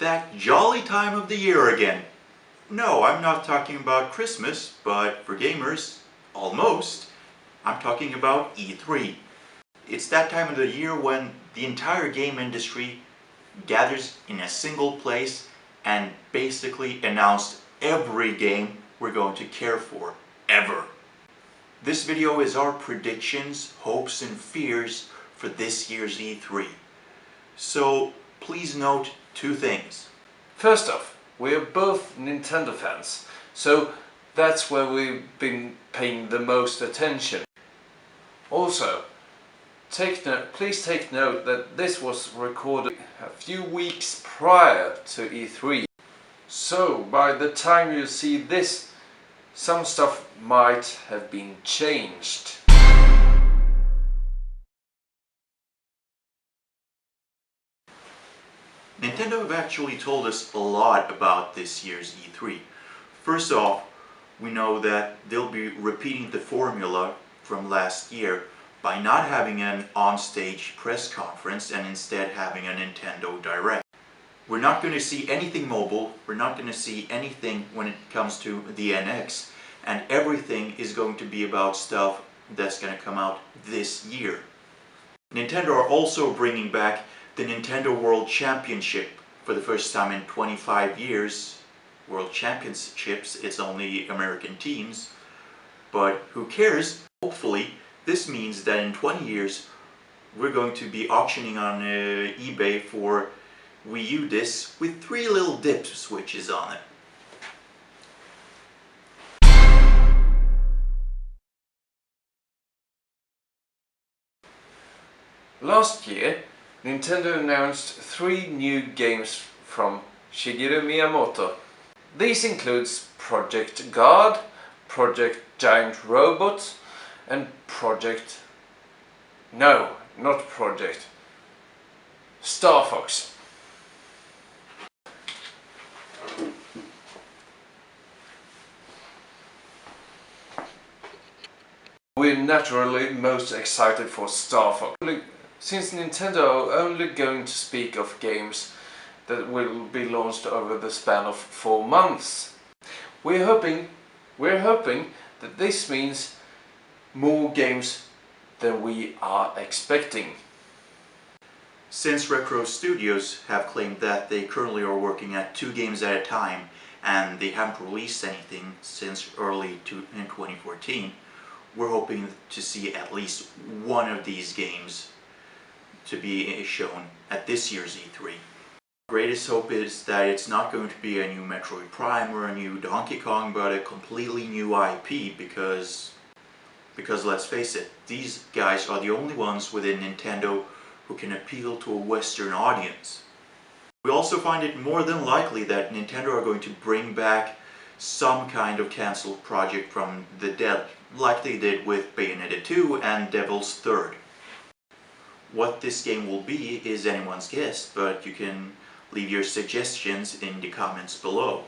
that jolly time of the year again. No, I'm not talking about Christmas, but for gamers, almost. I'm talking about E3. It's that time of the year when the entire game industry gathers in a single place and basically announced every game we're going to care for, ever. This video is our predictions, hopes and fears for this year's E3. So please note two things. First off, we're both Nintendo fans, so that's where we've been paying the most attention. Also, please take note that this was recorded a few weeks prior to E3. So by the time you see this, some stuff might have been changed. Nintendo have actually told us a lot about this year's E3. First off, we know that they'll be repeating the formula from last year by not having an on-stage press conference and instead having a Nintendo Direct. We're not going to see anything mobile, we're not going to see anything when it comes to the NX, and everything is going to be about stuff that's going to come out this year. Nintendo are also bringing back the Nintendo World Championship for the first time in 25 years. World Championships, it's only American teams, but who cares? Hopefully this means that in 20 years we're going to be auctioning on eBay for Wii U discs with 3 little dip switches on it. Last year, Nintendo announced 3 new games from Shigeru Miyamoto. These includes Project Guard, Project Giant Robot and Star Fox. We're naturally most excited for Star Fox, since Nintendo are only going to speak of games that will be launched over the span of 4 months. We're hoping that this means more games than we are expecting. Since Retro Studios have claimed that they currently are working at 2 games at a time and they haven't released anything since early in 2014, we're hoping to see at least one of these games to be shown at this year's E3. Greatest hope is that it's not going to be a new Metroid Prime or a new Donkey Kong, but a completely new IP because let's face it, these guys are the only ones within Nintendo who can appeal to a Western audience. We also find it more than likely that Nintendo are going to bring back some kind of cancelled project from the dead, like they did with Bayonetta 2 and Devil's Third. What this game will be is anyone's guess, but you can leave your suggestions in the comments below.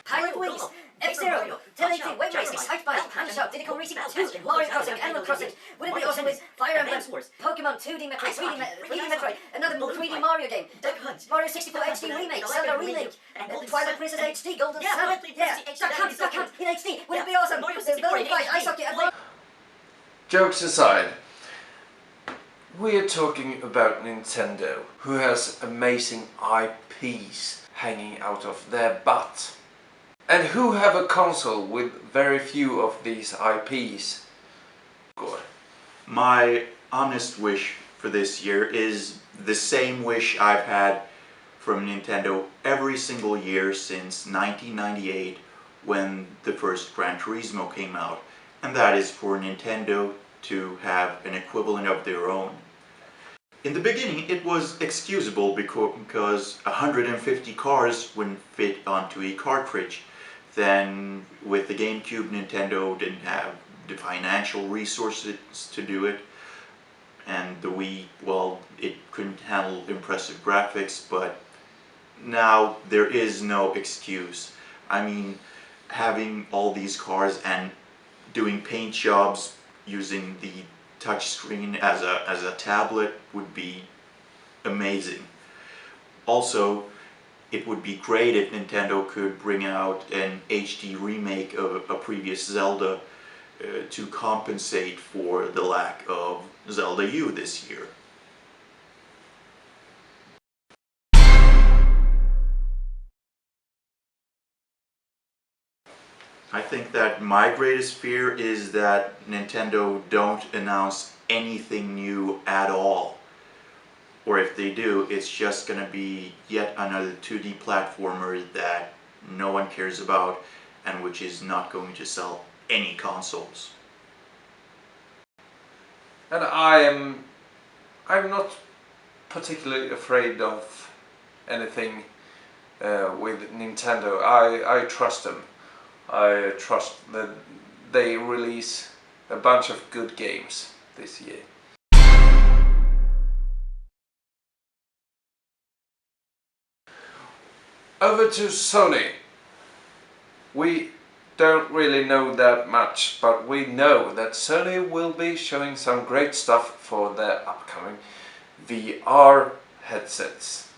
Pilot Wings, F-Zero, 1080, Wave Racing, Hype Bike, Handshot, Diddy Kong Racing 2, Mario Crossing, Animal Crossing. Would it be awesome with Fire Emblem, Pokemon, 2D Metroid, 3D Metroid, another 3D Mario game, Mario 64 HD Remake, Zelda Remake, Twilight Princess HD, Golden Sun, Duck Hunt in HD. Would it be awesome? There's Golden Fight, Ice Hockey, Jokes aside, we're talking about Nintendo, who has amazing IPs hanging out of their butt, and who have a console with very few of these IPs. Good. My honest wish for this year is the same wish I've had from Nintendo every single year since 1998 when the first Gran Turismo came out, and that is for Nintendo to have an equivalent of their own. In the beginning it was excusable because 150 cars wouldn't fit onto a cartridge. Then with the GameCube, Nintendo didn't have the financial resources to do it, and the Wii, well, it couldn't handle impressive graphics, but now there is no excuse. I mean, having all these cars and doing paint jobs using the touchscreen as a tablet would be amazing. Also, it would be great if Nintendo could bring out an HD remake of a previous Zelda to compensate for the lack of Zelda U this year. I think that my greatest fear is that Nintendo don't announce anything new at all. Or if they do, it's just gonna be yet another 2D platformer that no one cares about and which is not going to sell any consoles. And I'm not particularly afraid of anything with Nintendo. I trust them. I trust that they release a bunch of good games this year. Over to Sony. We don't really know that much, but we know that Sony will be showing some great stuff for their upcoming VR headsets.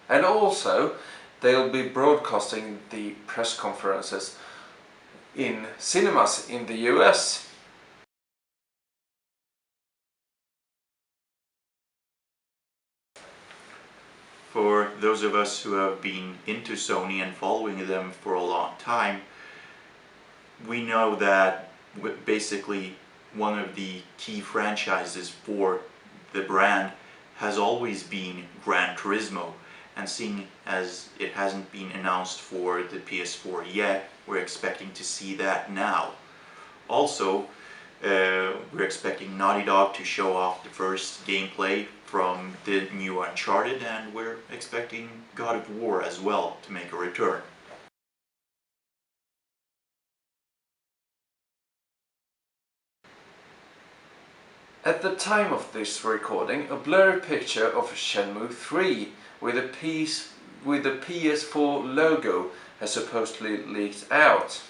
And also, they'll be broadcasting the press conferences in cinemas in the US. For those of us who have been into Sony and following them for a long time, we know that basically one of the key franchises for the brand has always been Gran Turismo, and seeing as it hasn't been announced for the PS4 yet, we're expecting to see that now. Also, we're expecting Naughty Dog to show off the first gameplay from the new Uncharted, and we're expecting God of War as well to make a return. At the time of this recording, a blurry picture of Shenmue 3 with a PS4 logo has supposedly leaked out.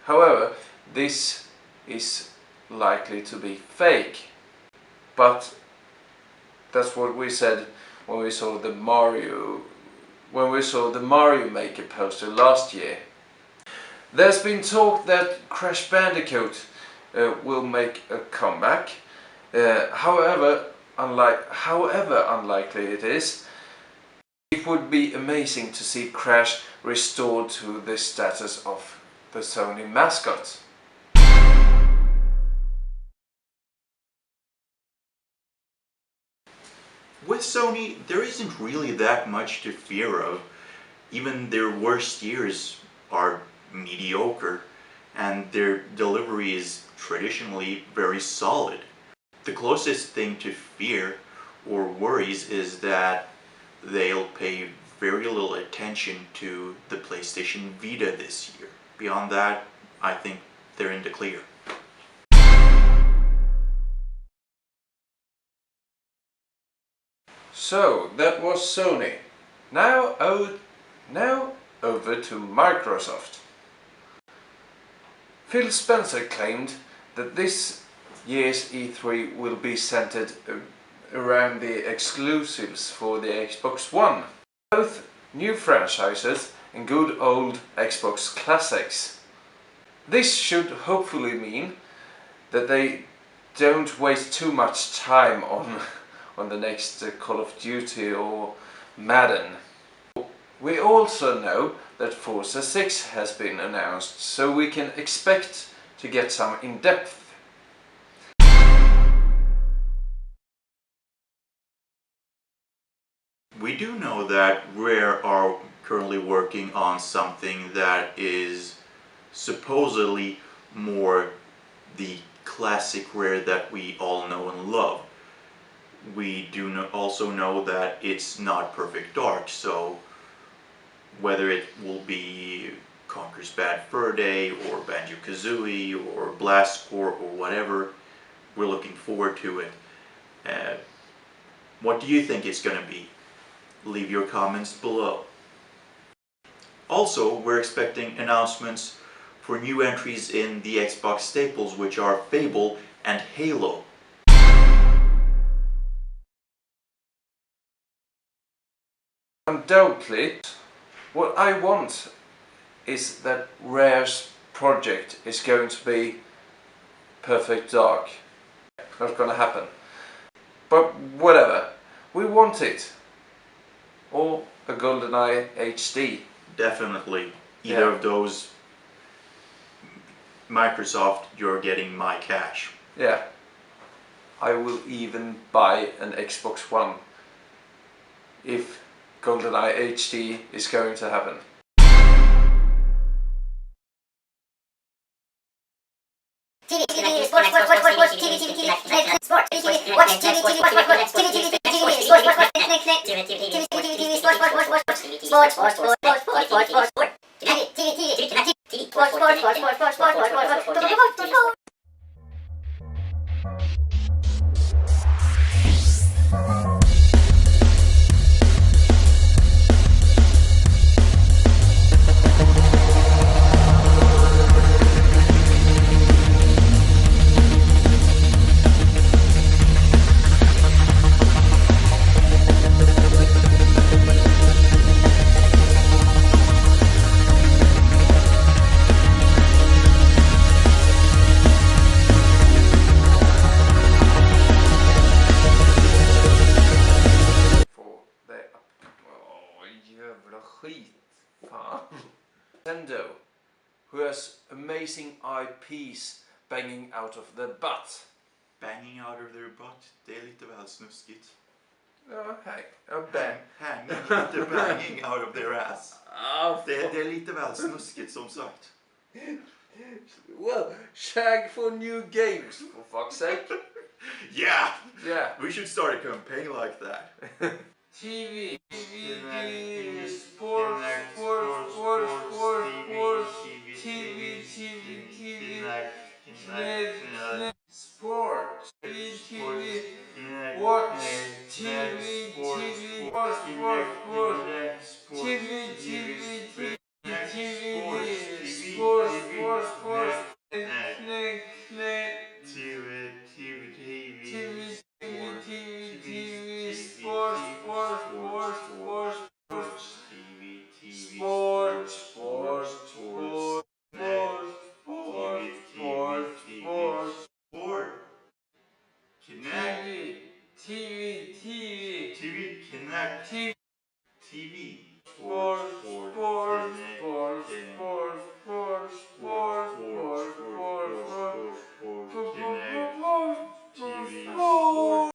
However, this is likely to be fake. But that's what we said when we saw the Mario Maker poster last year. There's been talk that Crash Bandicoot will make a comeback. However unlikely it is, it would be amazing to see Crash restored to the status of the Sony mascot. With Sony, there isn't really that much to fear of. Even their worst years are mediocre, and their delivery is traditionally very solid. The closest thing to fear or worries is that they'll pay very little attention to the PlayStation Vita this year. Beyond that, I think they're in the clear. So that was Sony. Now over to Microsoft. Phil Spencer claimed that this year's E3 will be centered around the exclusives for the Xbox One. Both new franchises and good old Xbox classics. This should hopefully mean that they don't waste too much time on the next Call of Duty or Madden. We also know that Forza 6 has been announced, so we can expect to get some in-depth. We do know that Rare are currently working on something that is supposedly more the classic Rare that we all know and love. We do also know that it's not Perfect Dark, so whether it will be Conker's Bad Fur Day or Banjo-Kazooie or Blast Corps or whatever, we're looking forward to it. What do you think it's going to be? Leave your comments below. Also, we're expecting announcements for new entries in the Xbox staples, which are Fable and Halo. Undoubtedly, what I want is that Rare's project is going to be perfect dark. Not gonna happen. But whatever, we want it. Or a GoldenEye HD. Definitely. Either of those. Microsoft, you're getting my cash. Yeah. I will even buy an Xbox One if GoldenEye HD is going to happen. TV, TV, sports, sports, sports, sports, TV, TV, TV, sports, TV, watch TV, TV, watch, watch, watch, TV, TV, TV, sports, sports, sports, TV, TV, TV, sports, sports, sports, sports, sports, sports, sports, sports, sports, sports, sports, TV, TV, TV, TV, sports, sports, sports, sports, sports, sports, sports, sports, sports. Nintendo, who has amazing IPs banging out of their butt. Banging out of their butt, det är lite väl snuskigt. Inte banging out of their ass. Det är lite väl snuskigt som sagt. Well, shag for new games, for fuck's sake. Yeah! Yeah. We should start a campaign like that. TV, sports, sports, sports, sports, sports, TV, sports, TV, watch, TV, sports, sports, sports, TV, sports, sports, sports, TV, Connect, TV,